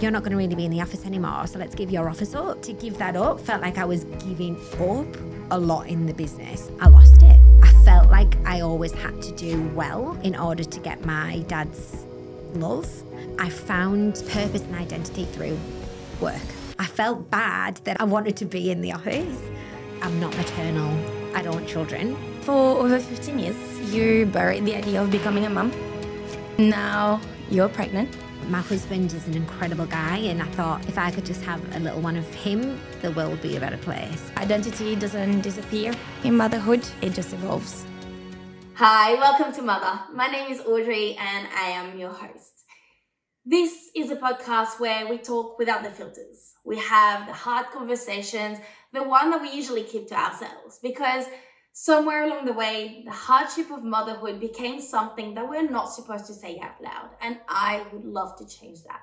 you're not going to really be in the office anymore, so let's give your office up. To give that up felt like I was giving up a lot in the business. I lost it. I felt like I always had to do well in order to get my dad's love. I found purpose and identity through work. I felt bad that I wanted to be in the office. I'm not maternal. I don't want children. For over 15 years, you buried the idea of becoming a mum. Now you're pregnant. My husband is an incredible guy, and I thought if I could just have a little one of him, the world would be a better place. Identity doesn't disappear in motherhood, it just evolves. Hi, welcome to Mother. My name is Audrey and I am your host. This is a podcast where we talk without the filters. We have the hard conversations, the one that we usually keep to ourselves, because somewhere along the way, the hardship of motherhood became something that we're not supposed to say out loud, and I would love to change that.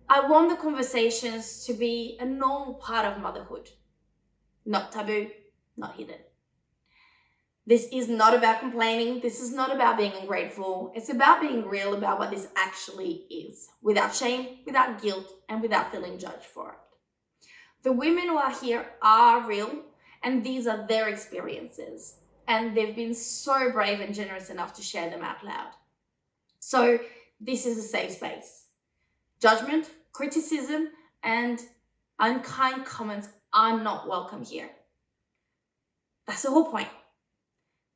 I want the conversations to be a normal part of motherhood, not taboo, not hidden. This is not about complaining. This is not about being ungrateful. It's about being real about what this actually is, without shame, without guilt, and without feeling judged for it. The women who are here are real, and these are their experiences. And they've been so brave and generous enough to share them out loud. So this is a safe space. Judgment, criticism, and unkind comments are not welcome here. That's the whole point.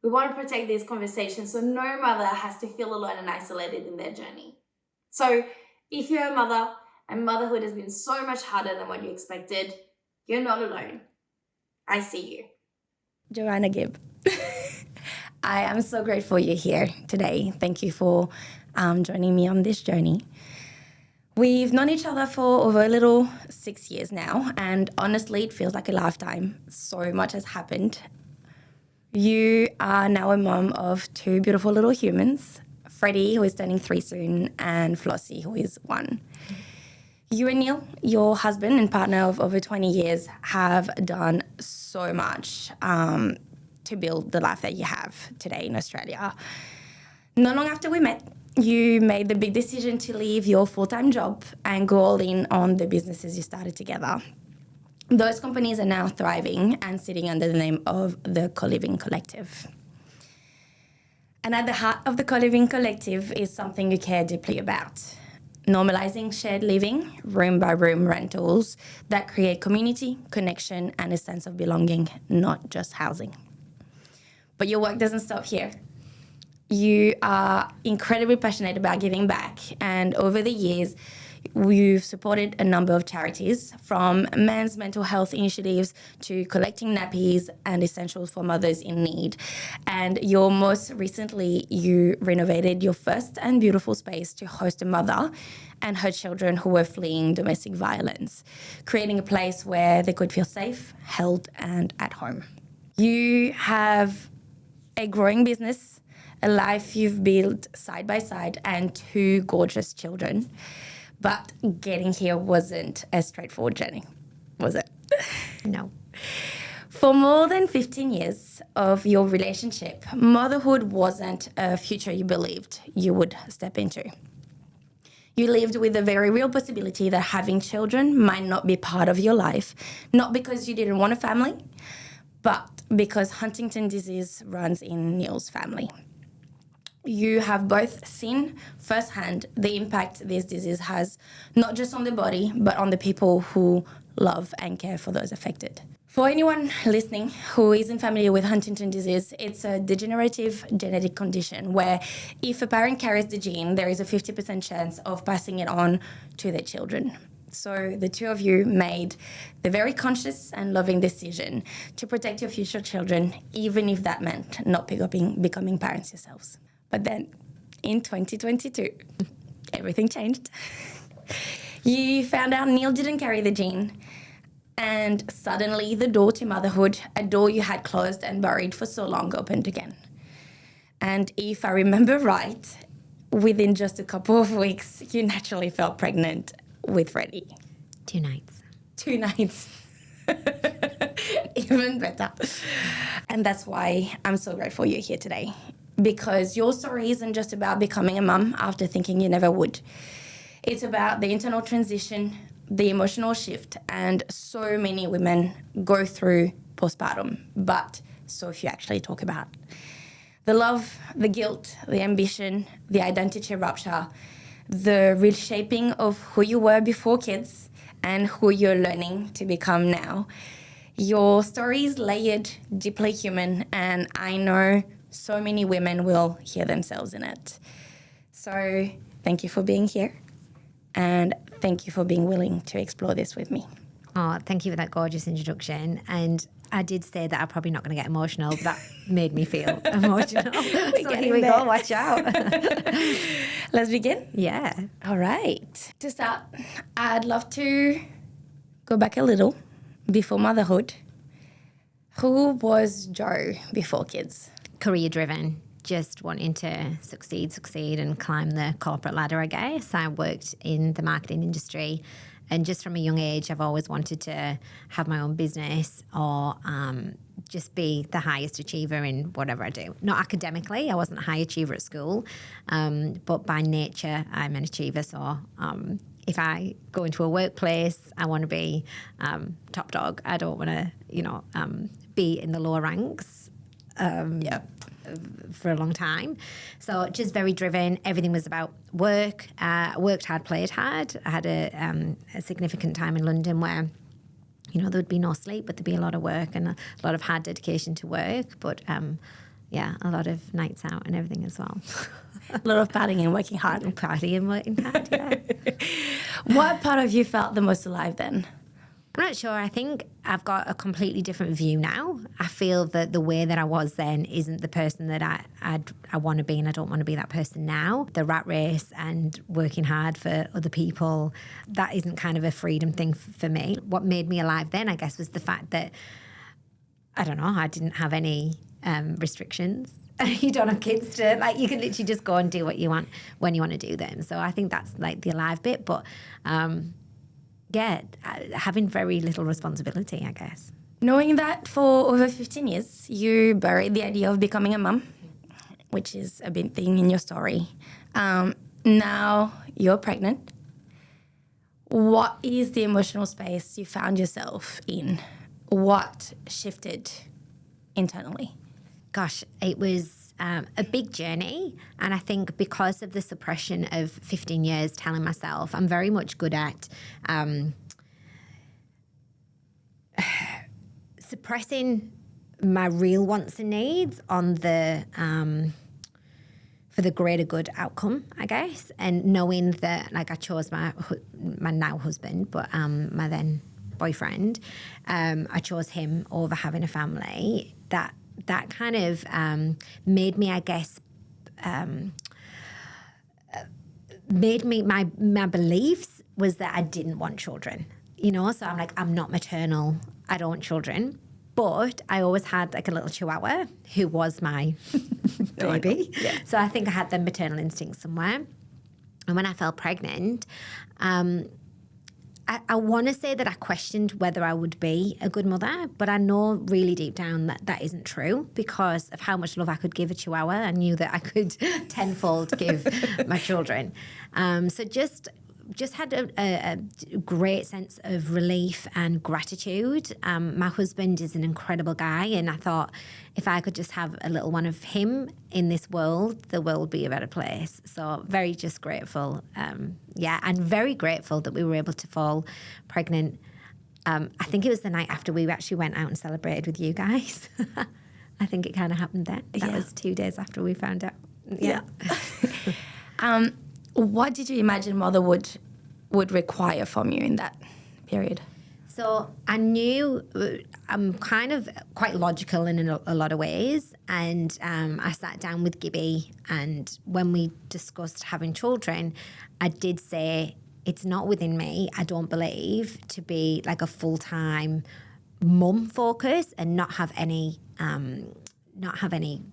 We want to protect these conversations so no mother has to feel alone and isolated in their journey. So if you're a mother and motherhood has been so much harder than what you expected, you're not alone. I see you. Johanna Gibb. I am so grateful you're here today. Thank you for joining me on this journey. We've known each other for over a little 6 years now, and honestly, it feels like a lifetime. So much has happened. You are now a mom of 2 beautiful little humans, Freddy, who is turning 3 soon, and Flossie, who is 1. You and Neil, your husband and partner of over 20 years, have done so much to build the life that you have today in Australia. Not long after we met, you made the big decision to leave your full-time job and go all in on the businesses you started together. Those companies are now thriving and sitting under the name of the Co-Living Collective. And at the heart of the Co-Living Collective is something you care deeply about. Normalizing shared living, room-by-room rentals that create community, connection, and a sense of belonging, not just housing. But your work doesn't stop here. You are incredibly passionate about giving back, and over the years, you've supported a number of charities, from men's mental health initiatives to collecting nappies and essentials for mothers in need. And most recently, you renovated your first and beautiful space to host a mother and her children who were fleeing domestic violence, creating a place where they could feel safe, held, and at home. You have a growing business, a life you've built side by side, and 2 gorgeous children. But getting here wasn't a straightforward journey, was it? No. For more than 15 years of your relationship, motherhood wasn't a future you believed you would step into. You lived with the very real possibility that having children might not be part of your life, not because you didn't want a family, but because Huntington disease runs in Neil's family. You have both seen firsthand the impact this disease has, not just on the body, but on the people who love and care for those affected. For anyone listening who isn't familiar with Huntington disease, it's a degenerative genetic condition where if a parent carries the gene, there is a 50% chance of passing it on to their children. So the 2 of you made the very conscious and loving decision to protect your future children, even if that meant not becoming parents yourselves. But then, in 2022, everything changed. You found out Neil didn't carry the gene, and suddenly the door to motherhood, a door you had closed and buried for so long, opened again. And if I remember right, within just a couple of weeks, you naturally felt pregnant with Freddy. 2 nights. 2 nights. Even better. And that's why I'm so grateful you're here today. Because your story isn't just about becoming a mum after thinking you never would. It's about the internal transition, the emotional shift, and so many women go through postpartum, but so few actually talk about the love, the guilt, the ambition, the identity rupture, the reshaping of who you were before kids and who you're learning to become now. Your story is layered, deeply human, and I know so many women will hear themselves in it. So thank you for being here, and thank you for being willing to explore this with me. Oh, thank you for that gorgeous introduction. And I did say that I'm probably not going to get emotional, but that made me feel emotional. So here we go, watch out. Let's begin? Yeah. All right. To start, I'd love to go back a little before motherhood. Who was Jo before kids? Career driven, just wanting to succeed and climb the corporate ladder, I guess. I worked in the marketing industry. And just from a young age, I've always wanted to have my own business or just be the highest achiever in whatever I do. Not academically, I wasn't a high achiever at school, but by nature, I'm an achiever. So if I go into a workplace, I want to be top dog. I don't want to, be in the lower ranks. For a long time. So just very driven. Everything was about work. Worked hard, played hard. I had a significant time in London where, there would be no sleep, but there'd be a lot of work and a lot of hard dedication to work. But a lot of nights out and everything as well. A lot of partying and working hard. Partying and working hard, yeah. What part of you felt the most alive then? I'm not sure. I think I've got a completely different view now. I feel that the way that I was then isn't the person that I want to be, and I don't want to be that person now. The rat race and working hard for other people, that isn't kind of a freedom thing for me. What made me alive then, I guess, was the fact that, I don't know, I didn't have any restrictions. You don't have kids to, you can literally just go and do what you want when you want to do them. So I think that's the alive bit. But having very little responsibility, I guess. Knowing that for over 15 years, you buried the idea of becoming a mum, which is a big thing in your story. Now you're pregnant. What is the emotional space you found yourself in? What shifted internally? Gosh, it was a big journey. And I think because of the suppression of 15 years telling myself, I'm very much good at suppressing my real wants and needs on the for the greater good outcome, I guess. And knowing that, I chose my now husband, but my then boyfriend, I chose him over having a family. That kind of made me, I guess, made me, my beliefs was that I didn't want children, so I'm not maternal, I don't want children. But I always had a little chihuahua who was my baby. Yeah. So I think I had the maternal instinct somewhere. And when I fell pregnant, I want to say that I questioned whether I would be a good mother, but I know really deep down that isn't true because of how much love I could give a chihuahua. I knew that I could tenfold give my children. So just had a great sense of relief and gratitude. My husband is an incredible guy, and I thought if I could just have a little one of him in this world, the world would be a better place. So very just grateful. And very grateful that we were able to fall pregnant. I think it was the night after we actually went out and celebrated with you guys. I think it kind of happened then. That was 2 days after we found out. Yeah. What did you imagine motherhood would require from you in that period? So I knew I'm kind of quite logical in a lot of ways. And I sat down with Gibby, and when we discussed having children, I did say, it's not within me, I don't believe, to be a full-time mum focus and not have any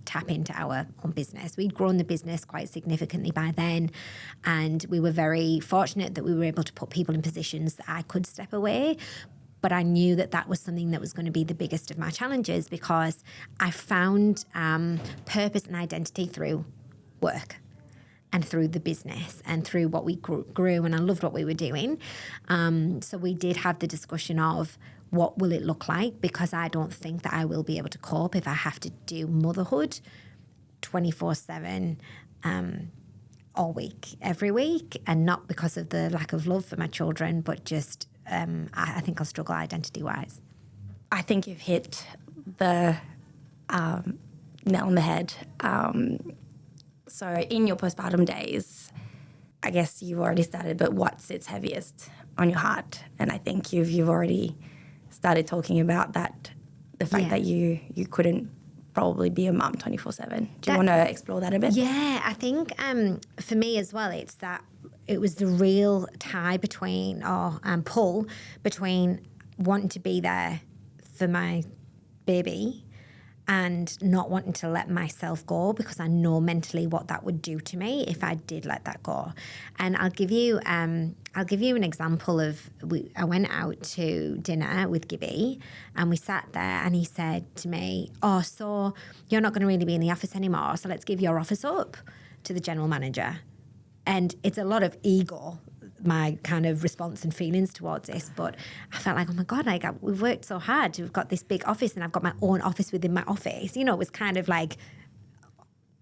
tap into our own business. We'd grown the business quite significantly by then, and we were very fortunate that we were able to put people in positions that I could step away. But I knew that was something that was going to be the biggest of my challenges because I found purpose and identity through work. and through the business and through what we grew, and I loved what we were doing. So we did have the discussion of what will it look like, because I don't think that I will be able to cope if I have to do motherhood 24/7 all week, every week, and not because of the lack of love for my children, but just I think I'll struggle identity-wise. I think you've hit the nail on the head. So in your postpartum days, I guess you've already started, but what sits heaviest on your heart? And I think you've already started talking about that, the fact that you couldn't probably be a mum 24/7. Do you want to explore that a bit? Yeah, I think for me as well, it's that it was the real tie between, or pull between wanting to be there for my baby and not wanting to let myself go, because I know mentally what that would do to me if I did let that go. And I'll give you an example of, I went out to dinner with Gibby and we sat there and he said to me, oh, so you're not going to really be in the office anymore, so let's give your office up to the general manager. And it's a lot of ego, my kind of response and feelings towards this, but I felt like, oh my God, we've worked so hard. We've got this big office and I've got my own office within my office. You know, it was kind of like,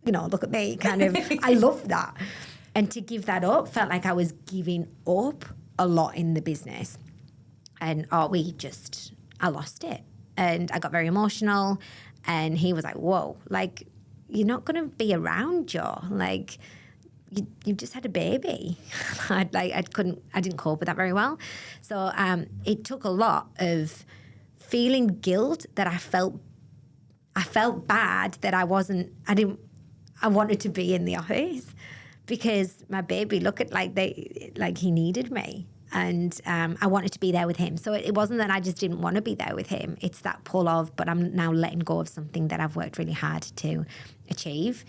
you know, look at me, kind of, I love that. And to give that up felt like I was giving up a lot in the business. And I lost it. And I got very emotional and he was like, whoa, like, you're not going to be around, Jo. Like, you've just had a baby. I didn't cope with that very well. So it took a lot of feeling guilt that I felt bad that I wanted to be in the office, because my baby looked like he needed me, and I wanted to be there with him. So it wasn't that I just didn't want to be there with him. It's that pull of, but I'm now letting go of something that I've worked really hard to achieve.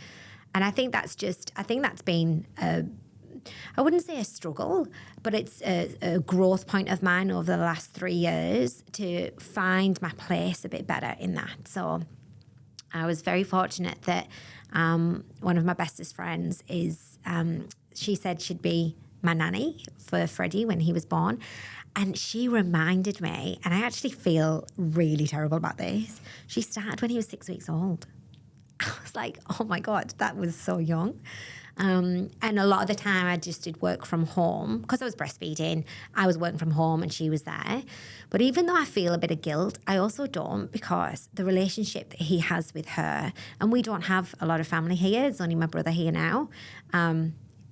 And I think that's been, I wouldn't say a struggle, but it's a growth point of mine over the last 3 years to find my place a bit better in that. So I was very fortunate that one of my bestest friends she said she'd be my nanny for Freddy when he was born. And she reminded me, and I actually feel really terrible about this, she started when he was 6 weeks old. I was like, oh my God, that was so young. And a lot of the time I just did work from home because I was breastfeeding. I was working from home and she was there. But even though I feel a bit of guilt, I also don't, because the relationship that he has with her, and we don't have a lot of family here. It's only my brother here now.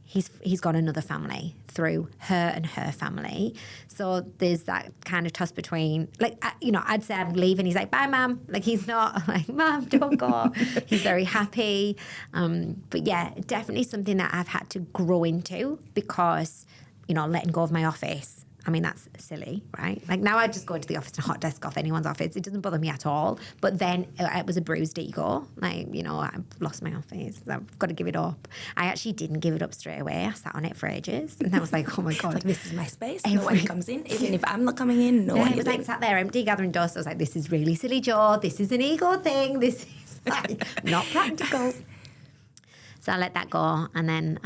He's got another family through her and her family. So there's that kind of toss between, like, I'd say I'm leaving. He's like, bye, Mum. Like, he's not like, Mum, don't go. He's very happy. But yeah, definitely something that I've had to grow into, because, letting go of my office, I mean, that's silly, right? Like, now I just go into the office and hot desk off anyone's office. It doesn't bother me at all. But then it was a bruised ego. Like, I've lost my office. I've got to give it up. I actually didn't give it up straight away. I sat on it for ages. And I was like, oh my God. Like, this is my space. No one comes in. Even if I'm not coming in, no one it was like sat there empty, gathering dust. I was like, this is really silly, Jo. This is an ego thing. This is like not practical. So I let that go. And then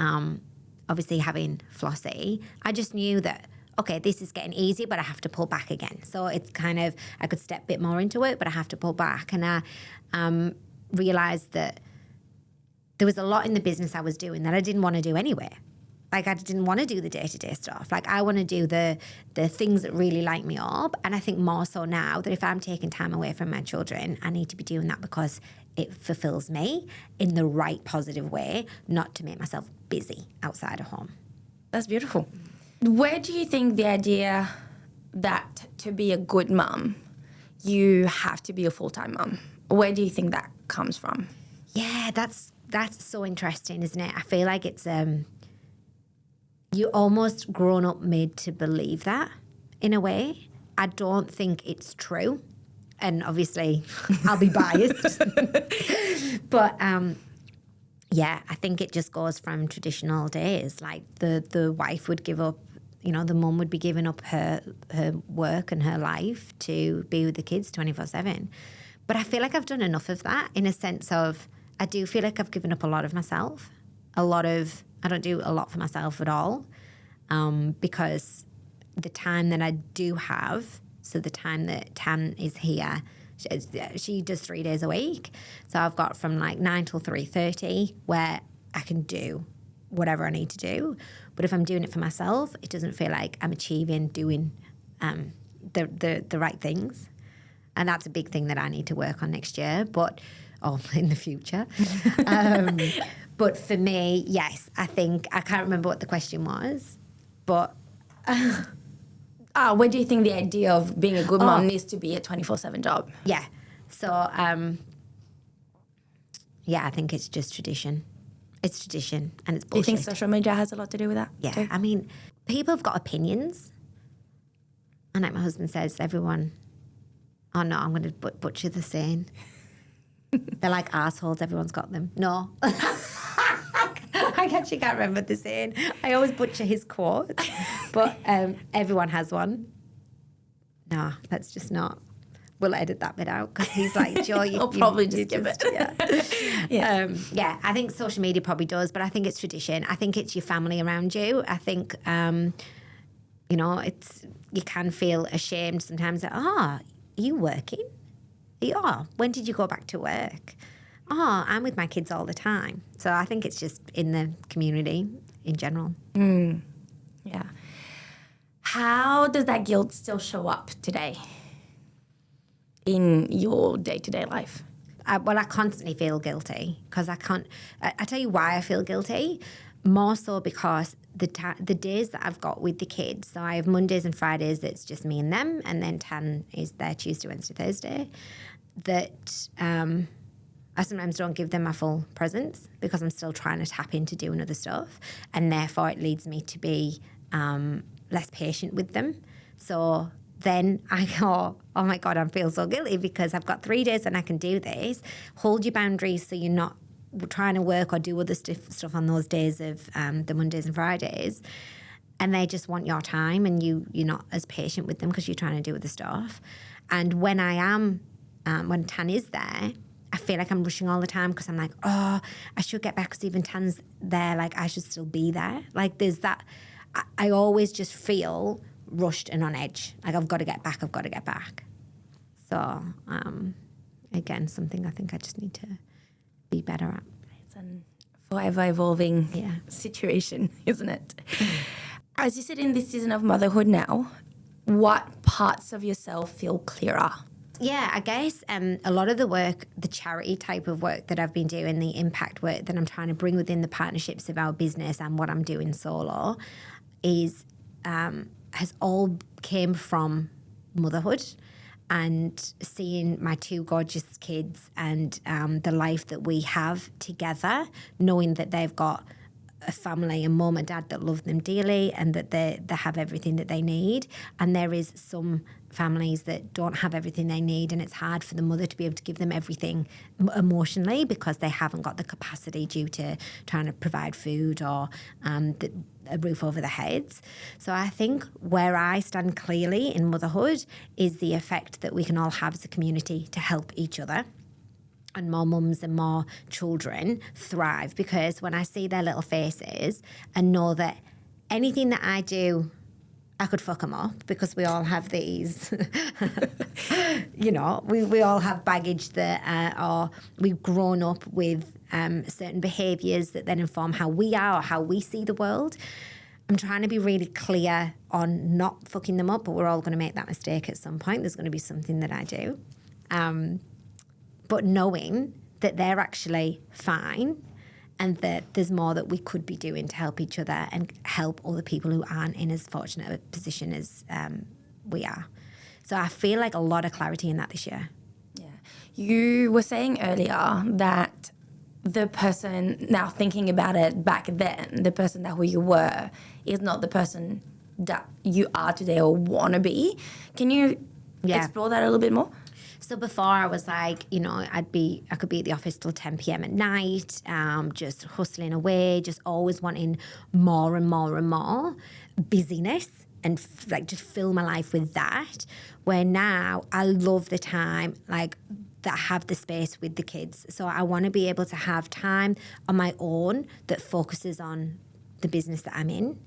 obviously having Flossie, I just knew that, okay, this is getting easier, but I have to pull back again. So it's kind of, I could step a bit more into it, but I have to pull back. And I realised that there was a lot in the business I was doing that I didn't want to do anyway. Like, I didn't want to do the day-to-day stuff. Like, I want to do the things that really light me up. And I think more so now that if I'm taking time away from my children, I need to be doing that because it fulfills me in the right positive way, not to make myself busy outside of home. That's beautiful. Where do you think the idea that to be a good mum, you have to be a full-time mum, where do you think that comes from? Yeah, that's so interesting, isn't it? I feel like it's you almost grown up made to believe that in a way. I don't think it's true. And obviously I'll be biased. But yeah, I think it just goes from traditional days. Like the wife would give up, the mum would be giving up her work and her life to be with the kids 24/7. But I feel like I've done enough of that, in a sense of, I do feel like I've given up a lot of myself, a lot of I don't do a lot for myself at all, because the time that I do have, so the time that Tan is here, she does 3 days a week. So I've got from like 9 till 3:30 where I can do whatever I need to do. But if I'm doing it for myself, it doesn't feel like I'm doing the right things. And that's a big thing that I need to work on next year, in the future. But for me, yes, I can't remember what the question was, but... Where do you think the idea of being a good mom needs to be a 24/7 job? Yeah. So, I think it's just tradition. It's tradition and it's bullshit. Do you think social media has a lot to do with that? Yeah. Too? I mean, people have got opinions. And like my husband says, everyone, oh no, I'm going to butcher the saying. They're like assholes, everyone's got them. No. I actually can't remember the saying. I always butcher his quote. But everyone has one. No, that's just not. We'll edit that bit out because he's like, Jo, I'll probably just give it. Yeah. I think social media probably does, but I think it's tradition. I think it's your family around you. I think, you can feel ashamed sometimes that, are you working? When did you go back to work? I'm with my kids all the time. So I think it's just in the community in general. Yeah. How does that guilt still show up today in your day-to-day life? I constantly feel guilty because I can't. I tell you why I feel guilty. More so because the days that I've got with the kids, so I have Mondays and Fridays that's just me and them, and then Tan is there Tuesday, Wednesday, Thursday, that I sometimes don't give them my full presence because I'm still trying to tap into doing other stuff, and therefore it leads me to be less patient with them. So then I go, oh my God, I feel so guilty because I've got 3 days when I can do this. Hold your boundaries so you're not trying to work or do other stuff on those days of the Mondays and Fridays, and they just want your time, and you're not as patient with them because you're trying to do other stuff. And when I am, when Tan is there, I feel like I'm rushing all the time because I'm like, I should get back because even Tan's there, like I should still be there. Like there's that, I always just feel rushed and on edge. Like I've got to get back. So again, something I think I just need to be better at. It's an forever evolving situation, isn't it? As you sit in this season of motherhood now, what parts of yourself feel clearer? Yeah, I guess a lot of the work, the charity type of work that I've been doing, the impact work that I'm trying to bring within the partnerships of our business and what I'm doing solo is has all came from motherhood and seeing my 2 gorgeous kids and the life that we have together, knowing that they've got a family, a mum and dad that love them dearly and that they have everything that they need. And there is some families that don't have everything they need, and it's hard for the mother to be able to give them everything emotionally because they haven't got the capacity due to trying to provide food or a roof over their heads. So I think where I stand clearly in motherhood is the effect that we can all have as a community to help each other and more mums and more children thrive, because when I see their little faces and know that anything that I do, I could fuck them up because we all have these, we all have baggage that, or we've grown up with certain behaviours that then inform how we are or how we see the world. I'm trying to be really clear on not fucking them up, but we're all going to make that mistake at some point. There's going to be something that I do. But knowing that they're actually fine and that there's more that we could be doing to help each other and help other people who aren't in as fortunate a position as we are. So I feel like a lot of clarity in that this year. Yeah. You were saying earlier that the person, now thinking about it back then, the person that who you were is not the person that you are today or want to be. Can you explore that a little bit more? So before I was like, I could be at the office till 10 p.m. at night, just hustling away, just always wanting more and more and more busyness and just fill my life with that. Where now I love the time that I have the space with the kids. So I want to be able to have time on my own that focuses on the business that I'm in.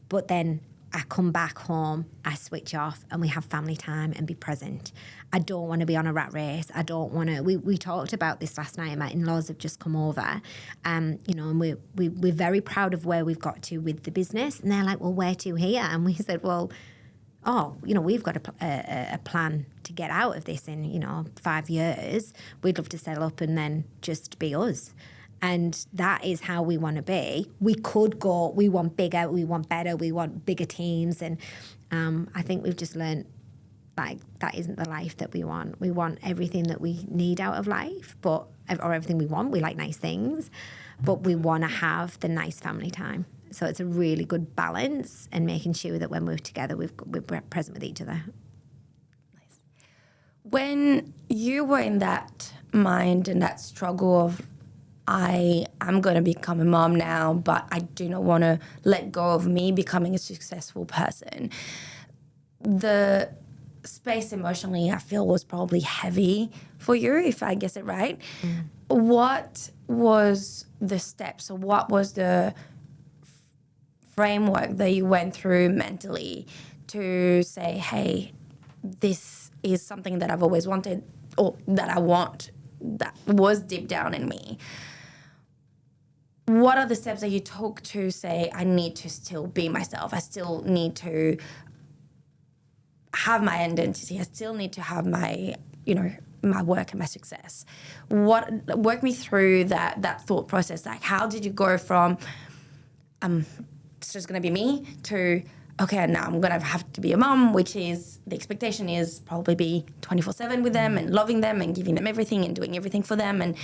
But then I come back home, I switch off, and we have family time and be present. I don't want to be on a rat race. I don't want to. We talked about this last night. My in-laws have just come over, and we're very proud of where we've got to with the business. And they're like, "Well, where to here?" And we said, "Well, we've got a plan to get out of this in 5 years. We'd love to settle up and then just be us." And that is how we want to be. We could go, we want bigger, we want better, we want bigger teams. And I think we've just learned, like, that isn't the life that we want. We want everything that we need out of life, or everything we want. We like nice things, but we want to have the nice family time. So it's a really good balance and making sure that when we're together, we're present with each other. Nice. When you were in that mind and that struggle of, I'm going to become a mom now, but I do not want to let go of me becoming a successful person. The space emotionally, I feel, was probably heavy for you, if I guess it right. Mm. What was the steps, or what was the framework that you went through mentally to say, hey, this is something that I've always wanted, or that I want, that was deep down in me? What are the steps that you took to say, I need to still be myself? I still need to have my identity. I still need to have my, my work and my success. Work me through that thought process. Like, how did you go from, it's just going to be me, to, okay, now I'm going to have to be a mom, which is, the expectation is probably be 24/7 with them and loving them and giving them everything and doing everything for them and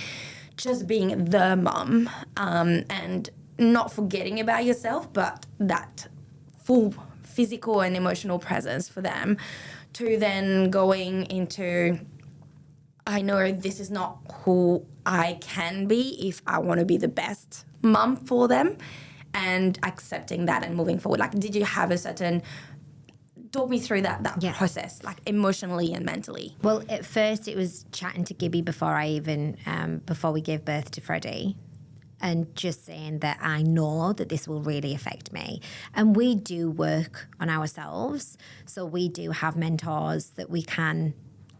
just being the mom, and not forgetting about yourself, but that full physical and emotional presence for them, to then going into, I know this is not who I can be if I want to be the best mom for them, and accepting that and moving forward. Like, did you have a certain... Talk me through that process, like emotionally and mentally. Well, at first it was chatting to Gibby before we gave birth to Freddy, and just saying that I know that this will really affect me. And we do work on ourselves. So we do have mentors that we can...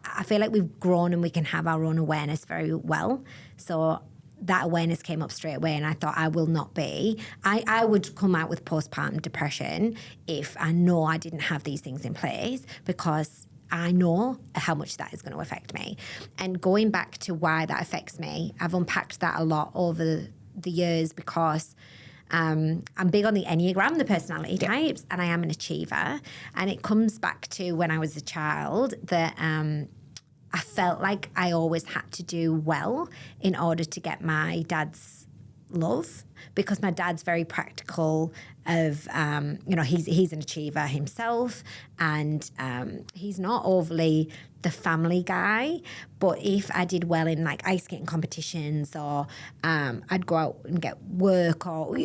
I feel like we've grown and we can have our own awareness very well. So that awareness came up straight away, and I thought I will not be. I would come out with postpartum depression if I know I didn't have these things in place, because I know how much that is going to affect me. And going back to why that affects me, I've unpacked that a lot over the years, because I'm big on the Enneagram, the personality types, and I am an achiever. And it comes back to when I was a child that... I felt like I always had to do well in order to get my dad's love, because my dad's very practical of, he's an achiever himself, and he's not overly the family guy. But if I did well in like ice skating competitions, or I'd go out and get work, or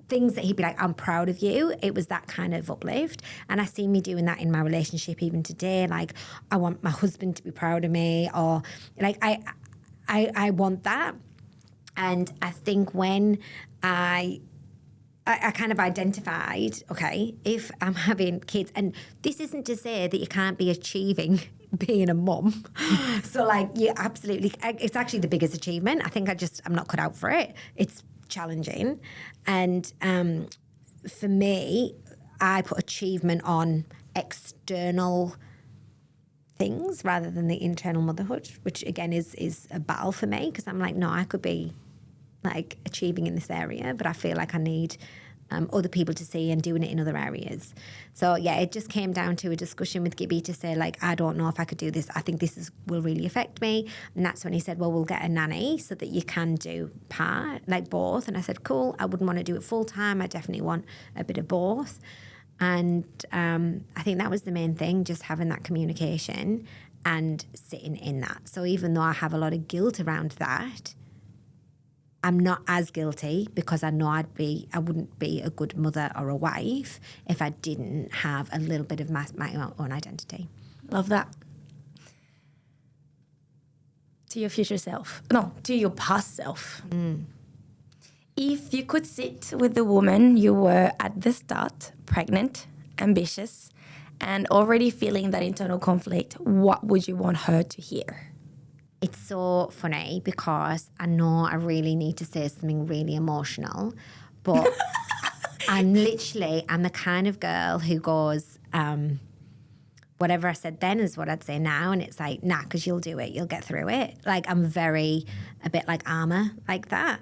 things that he'd be like, I'm proud of you. It was that kind of uplift. And I see me doing that in my relationship even today. Like, I want my husband to be proud of me, or like I want that. And I think when I kind of identified, okay, if I'm having kids, and this isn't to say that you can't be achieving being a mum. So like, you absolutely, it's actually the biggest achievement. I think I'm not cut out for it. It's challenging. And for me, I put achievement on external things rather than the internal motherhood, which again is a battle for me, because I'm like, no, I could be like achieving in this area, but I feel like I need other people to see and doing it in other areas. So yeah, it just came down to a discussion with Gibby to say, like, I don't know if I could do this. I think this will really affect me. And that's when he said, well, we'll get a nanny so that you can do both. And I said, cool. I wouldn't want to do it full time. I definitely want a bit of both. And I think that was the main thing, just having that communication and sitting in that. So even though I have a lot of guilt around that, I'm not as guilty, because I know I wouldn't be a good mother or a wife if I didn't have a little bit of my own identity. Love that. To your future self. No, to your past self. If you could sit with the woman you were at the start, pregnant, ambitious, and already feeling that internal conflict, what would you want her to hear? It's so funny because I know I really need to say something really emotional, but I'm the kind of girl who goes, whatever I said then is what I'd say now. And it's like, nah, because you'll do it. You'll get through it. Like, I'm a bit like armor like that.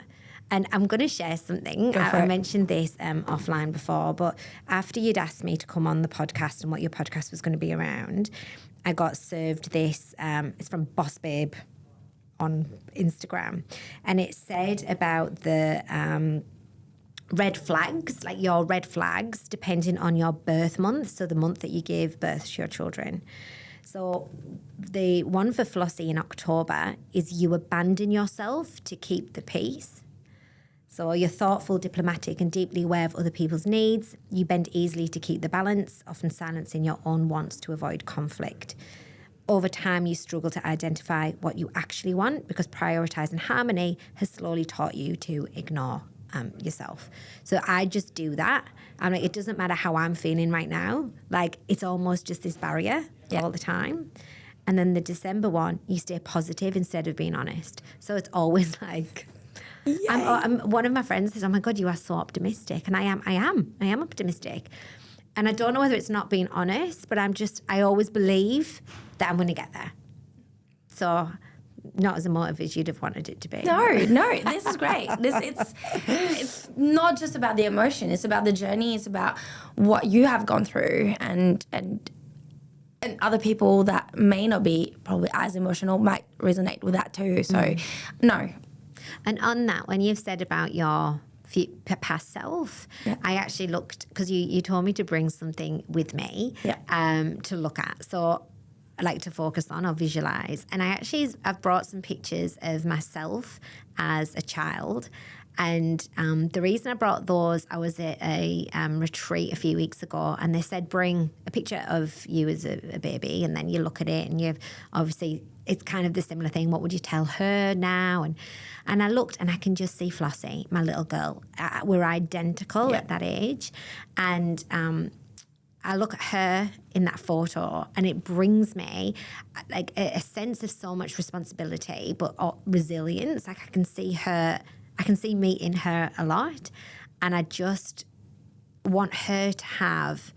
And I'm going to share something. I mentioned this offline before, but after you'd asked me to come on the podcast and what your podcast was going to be around, I got served this. It's from Boss Babe on Instagram. And it said about the red flags, like your red flags, depending on your birth month, so the month that you gave birth to your children. So the one for Flossie in October is you abandon yourself to keep the peace. So you're thoughtful, diplomatic, and deeply aware of other people's needs. You bend easily to keep the balance, often silencing your own wants to avoid conflict. Over time, you struggle to identify what you actually want because prioritizing harmony has slowly taught you to ignore yourself. So I just do that. I'm like, it doesn't matter how I'm feeling right now. Like, it's almost just this barrier all the time. And then the December one, you stay positive instead of being honest. So it's always like... one of my friends says, oh my God, you are so optimistic. And I am optimistic. And I don't know whether it's not being honest, but I always believe that I'm going to get there. So not as emotive as you'd have wanted it to be. No, this is great. It's not just about the emotion. It's about the journey. It's about what you have gone through and other people that may not be probably as emotional might resonate with that too. So, no. And on that, when you've said about your past self, I actually looked, because you told me to bring something with me to look at. So I like to focus on or visualize. And I've brought some pictures of myself as a child. And the reason I brought those, I was at a retreat a few weeks ago, and they said bring a picture of you as a baby, and then you look at it, and you've obviously, it's kind of the similar thing. What would you tell her now? And I looked, and I can just see Flossie, my little girl. We're identical at that age, and I look at her in that photo, and it brings me like a sense of so much responsibility, but resilience. Like I can see me in her a lot, and I just want her to have,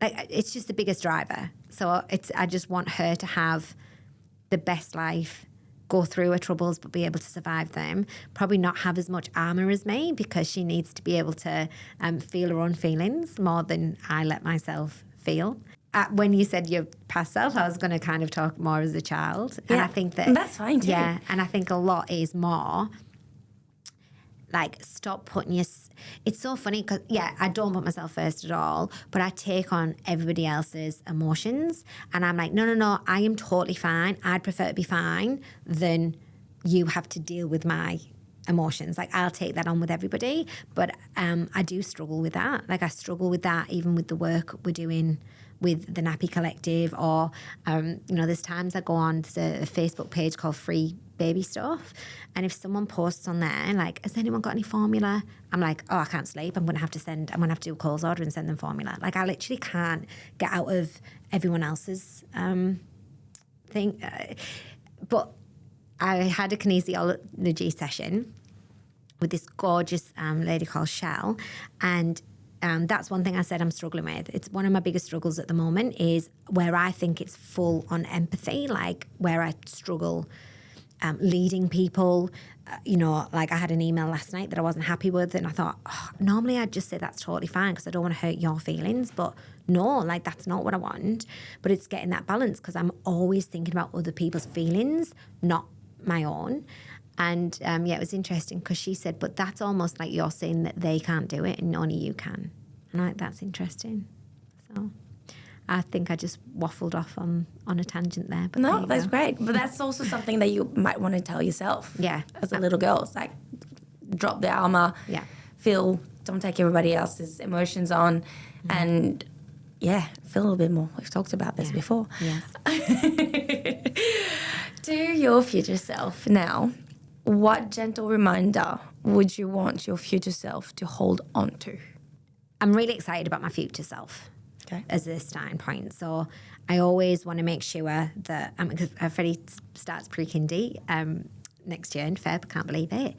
like, it's just the biggest driver. So I just want her to have the best life, go through her troubles, but be able to survive them. Probably not have as much armor as me, because she needs to be able to feel her own feelings more than I let myself feel. When you said your past self, I was going to kind of talk more as a child. Yeah, and I think that's fine too. Yeah, and I think a lot is more like, stop putting it's so funny because, I don't put myself first at all, but I take on everybody else's emotions, and I'm like, no, I am totally fine. I'd prefer to be fine than you have to deal with my emotions. Like, I'll take that on with everybody, but I do struggle with that. Like, I struggle with that even with the work we're doing with the Nappy Collective, or, there's times I go on, there's a Facebook page called Free Baby Stuff, and if someone posts on there like, has anyone got any formula? I'm like, oh, I can't sleep. I'm gonna have to do a calls order and send them formula. Like, I literally can't get out of everyone else's thing. But I had a kinesiology session with this gorgeous lady called Shell, and that's one thing I said I'm struggling with. It's one of my biggest struggles at the moment, is where I think it's full on empathy, like where I struggle leading people. Like, I had an email last night that I wasn't happy with, and I thought, normally I'd just say that's totally fine because I don't want to hurt your feelings, but no, like, that's not what I want. But it's getting that balance, because I'm always thinking about other people's feelings, not my own. And it was interesting because she said, but that's almost like you're saying that they can't do it and only you can. And I'm like, that's interesting. So I think I just waffled off on a tangent there. But no, that's great. But that's also something that you might want to tell yourself. Yeah. As a little girl. It's like, drop the armor. Yeah. Don't take everybody else's emotions on. Mm-hmm. And feel a little bit more. We've talked about this before. Yes. To your future self now, what gentle reminder would you want your future self to hold on to? I'm really excited about my future self as a starting point. So I always want to make sure that, because Freddy starts pre-kindy next year in Feb, I can't believe it.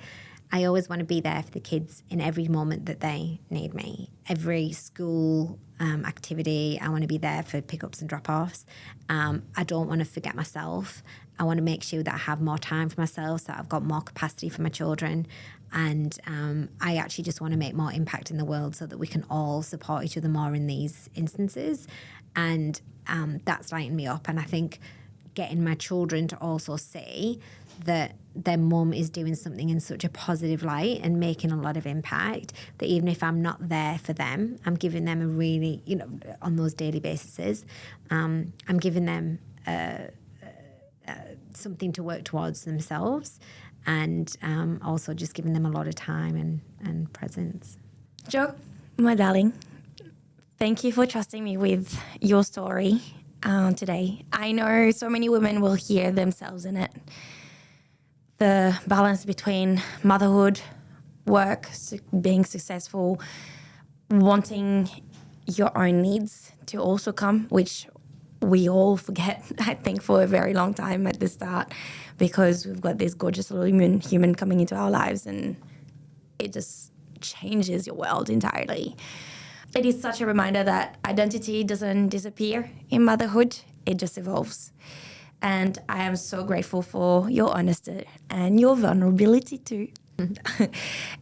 I always want to be there for the kids in every moment that they need me. Every school activity, I want to be there for pickups and drop-offs. I don't want to forget myself. I want to make sure that I have more time for myself, so I've got more capacity for my children. And I actually just want to make more impact in the world so that we can all support each other more in these instances. And that's lighting me up. And I think getting my children to also see that their mum is doing something in such a positive light and making a lot of impact, that even if I'm not there for them, I'm giving them a really, on those daily bases, I'm giving them something to work towards themselves, and also just giving them a lot of time and presence. Jo, my darling, thank you for trusting me with your story today. I know so many women will hear themselves in it. The balance between motherhood, work, being successful, wanting your own needs to also come, which we all forget, I think, for a very long time at the start, because we've got this gorgeous little human coming into our lives, and it just changes your world entirely. It is such a reminder that identity doesn't disappear in motherhood, it just evolves. And I am so grateful for your honesty and your vulnerability too.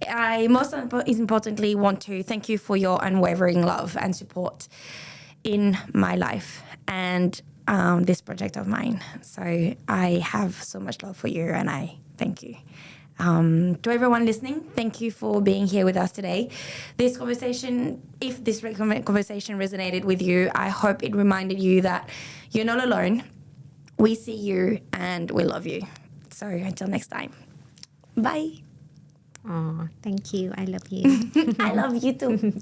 I most importantly want to thank you for your unwavering love and support in my life and this project of mine. So I have so much love for you, and I thank you. To everyone listening, thank you for being here with us today. This conversation, if this conversation resonated with you, I hope it reminded you that you're not alone. We see you and we love you. So until next time, bye. Oh, thank you. I love you. I love you too.